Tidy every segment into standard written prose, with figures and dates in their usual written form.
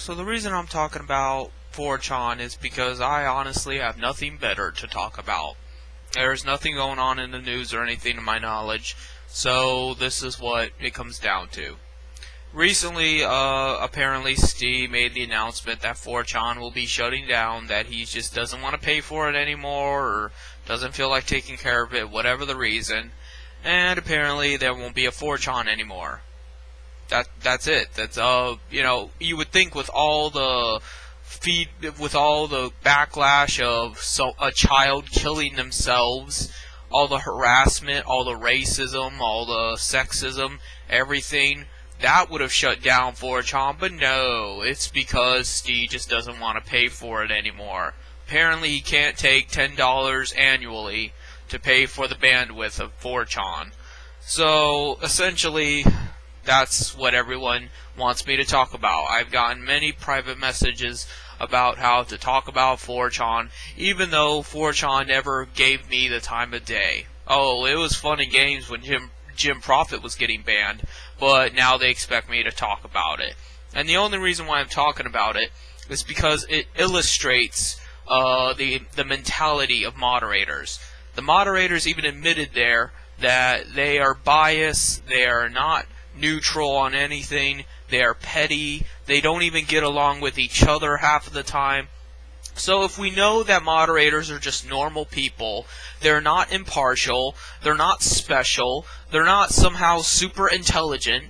So the reason I'm talking about 4chan is because I honestly have nothing better to talk about. There's nothing going on in the news or anything to my knowledge, so this is what it comes down to. Recently, apparently Steve made the announcement that 4chan will be shutting down, that he just doesn't want to pay for it anymore, or doesn't feel like taking care of it, whatever the reason, and apparently there won't be a 4chan anymore. That's it. That's you would think with all the backlash of a child killing themselves, all the harassment, all the racism, all the sexism, everything, that would have shut down 4chan, but no, it's because Steve just doesn't want to pay for it anymore. Apparently he can't take $10 annually to pay for the bandwidth of 4chan. So, essentially, that's what everyone wants me to talk about. I've gotten many private messages about how to talk about 4chan, even though 4chan never gave me the time of day. Oh, it was fun and games when Jim Profit was getting banned, but now they expect me to talk about it. And the only reason why I'm talking about it is because it illustrates the mentality of moderators. The moderators even admitted there that they are biased, they are not neutral on anything, they are petty, they don't even get along with each other half of the time. So if we know that moderators are just normal people, they're not impartial, they're not special, they're not somehow super intelligent,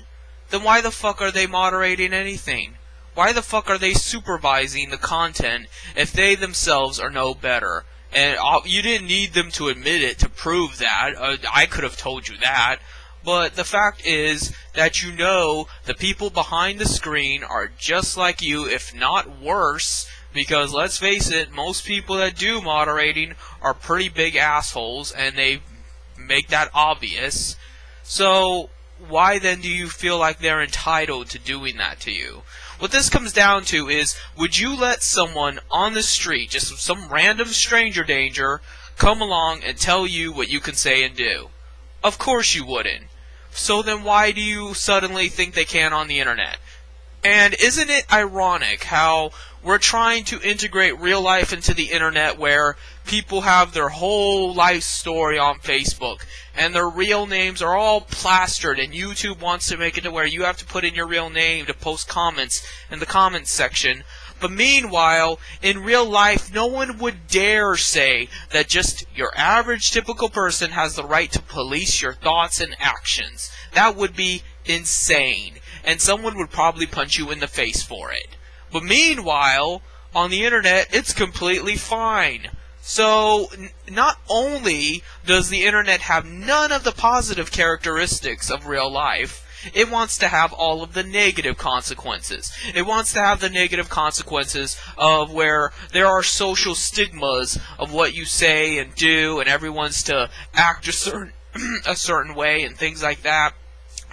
then why the fuck are they moderating anything? Why the fuck are they supervising the content if they themselves are no better? And you didn't need them to admit it to prove that. I could have told you that. But the fact is that you know the people behind the screen are just like you, if not worse, because let's face it, most people that do moderating are pretty big assholes, and they make that obvious. So why then do you feel like they're entitled to doing that to you? What this comes down to is, would you let someone on the street, just some random stranger danger, come along and tell you what you can say and do? Of course you wouldn't. So then why do you suddenly think they can on the internet? And isn't it ironic how we're trying to integrate real life into the internet, where people have their whole life story on Facebook and their real names are all plastered, and YouTube wants to make it to where you have to put in your real name to post comments in the comments section. But meanwhile, in real life, no one would dare say that just your average typical person has the right to police your thoughts and actions. That would be insane, and someone would probably punch you in the face for it. But meanwhile, on the internet, it's completely fine. So, not only does the internet have none of the positive characteristics of real life, it wants to have all of the negative consequences. It wants to have the negative consequences of where there are social stigmas of what you say and do, and everyone's to act a certain way and things like that.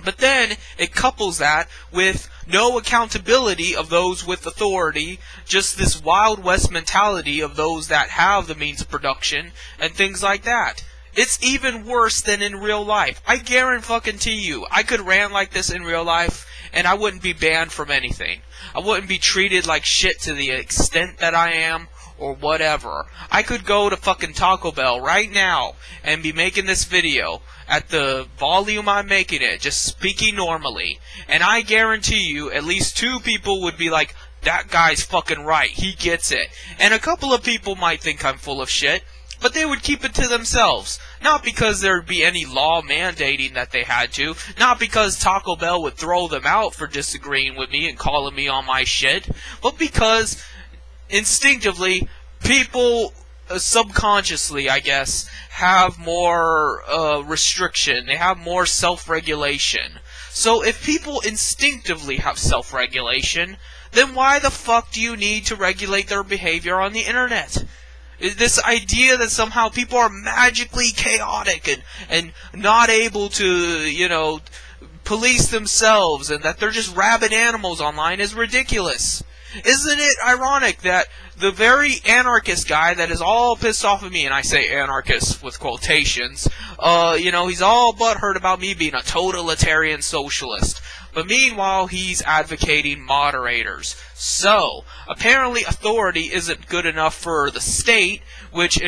But then it couples that with no accountability of those with authority, just this Wild West mentality of those that have the means of production, and things like that. It's even worse than in real life. I guarantee you, I could rant like this in real life, and I wouldn't be banned from anything. I wouldn't be treated like shit to the extent that I am, or whatever. I could go to fucking Taco Bell right now and be making this video at the volume I'm making it, just speaking normally, and I guarantee you at least 2 people would be like, that guy's fucking right, he gets it. And a couple of people might think I'm full of shit, but they would keep it to themselves. Not because there'd be any law mandating that they had to, not because Taco Bell would throw them out for disagreeing with me and calling me on my shit, but because instinctively people subconsciously, I guess, have more restriction. They have more self-regulation. So if people instinctively have self-regulation, then why the fuck do you need to regulate their behavior on the internet? This idea that somehow people are magically chaotic and not able to, police themselves, and that they're just rabid animals online is ridiculous. Isn't it ironic that the very anarchist guy that is all pissed off at me, and I say anarchist with quotations, He's all butthurt about me being a totalitarian socialist. But meanwhile, he's advocating moderators. So, apparently authority isn't good enough for the state, which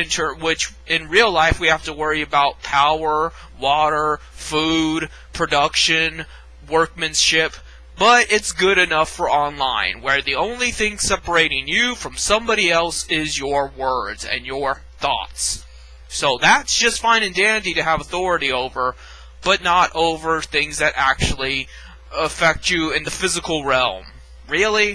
in real life we have to worry about power, water, food, production, workmanship. But it's good enough for online, where the only thing separating you from somebody else is your words and your thoughts. So that's just fine and dandy to have authority over, but not over things that actually affect you in the physical realm. Really?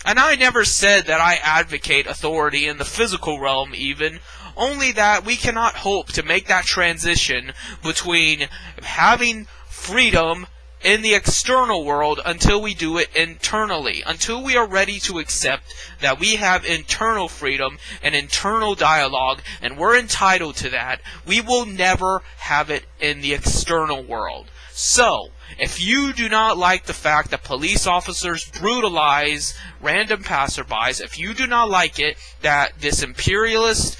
And I never said that I advocate authority in the physical realm even, only that we cannot hope to make that transition between having freedom in the external world until we do it internally. Until we are ready to accept that we have internal freedom and internal dialogue, and we're entitled to that, we will never have it in the external world. So, if you do not like the fact that police officers brutalize random passerbys, if you do not like it that this imperialist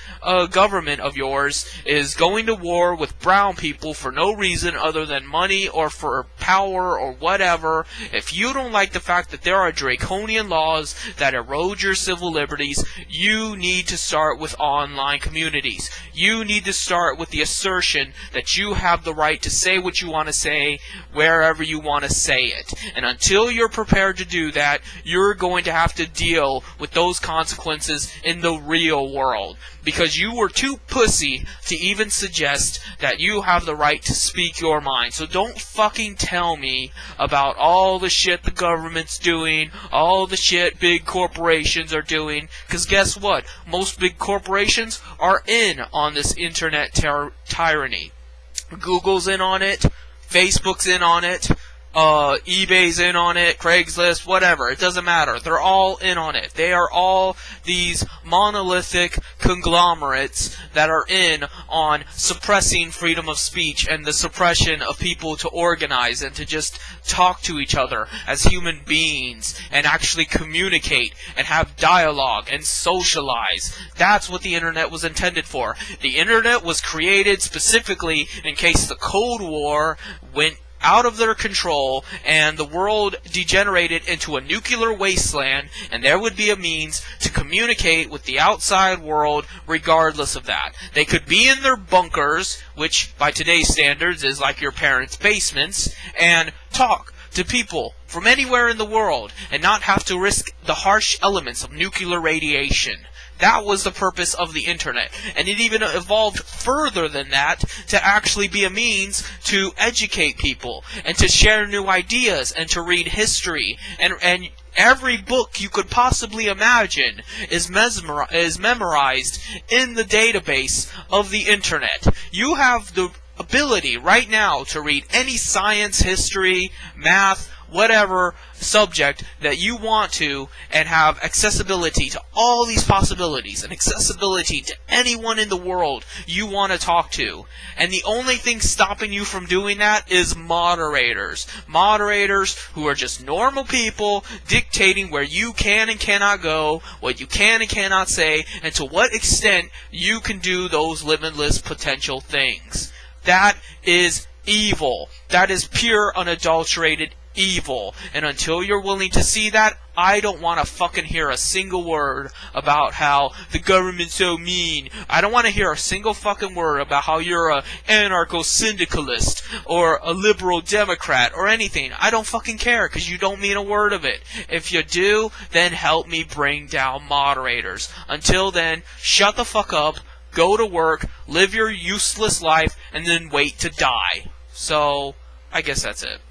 government of yours is going to war with brown people for no reason other than money or for power or whatever, if you don't like the fact that there are draconian laws that erode your civil liberties, you need to start with online communities. You need to start with the assertion that you have the right to say what you want to say wherever you want to say it. And until you're prepared to do that, you're going to have to deal with those consequences in the real world. Because you were too pussy to even suggest that you have the right to speak your mind. So don't fucking tell me about all the shit the government's doing, all the shit big corporations are doing, because guess what? Most big corporations are in on this internet tyranny. Google's in on it, Facebook's in on it, eBay's in on it, Craigslist, whatever. It doesn't matter. They're all in on it. They are all these monolithic conglomerates that are in on suppressing freedom of speech and the suppression of people to organize and to just talk to each other as human beings and actually communicate and have dialogue and socialize. That's what the internet was intended for. The internet was created specifically in case the Cold War went out of their control and the world degenerated into a nuclear wasteland, and there would be a means to communicate with the outside world regardless of that. They could be in their bunkers, which by today's standards is like your parents' basements, and talk to people from anywhere in the world and not have to risk the harsh elements of nuclear radiation. That was the purpose of the internet. And it even evolved further than that to actually be a means to educate people and to share new ideas and to read history. And every book you could possibly imagine is memorized in the database of the internet. You have the ability right now to read any science, history, math, whatever subject that you want to, and have accessibility to all these possibilities and accessibility to anyone in the world you want to talk to. And the only thing stopping you from doing that is moderators. Moderators who are just normal people dictating where you can and cannot go, what you can and cannot say, and to what extent you can do those limitless potential things. That is evil. That is pure, unadulterated evil. And until you're willing to see that, I don't want to fucking hear a single word about how the government's so mean. I don't want to hear a single fucking word about how you're a anarcho-syndicalist or a liberal Democrat or anything. I don't fucking care, because you don't mean a word of it. If you do, then help me bring down moderators. Until then, shut the fuck up, go to work, live your useless life, and then wait to die. So, I guess that's it.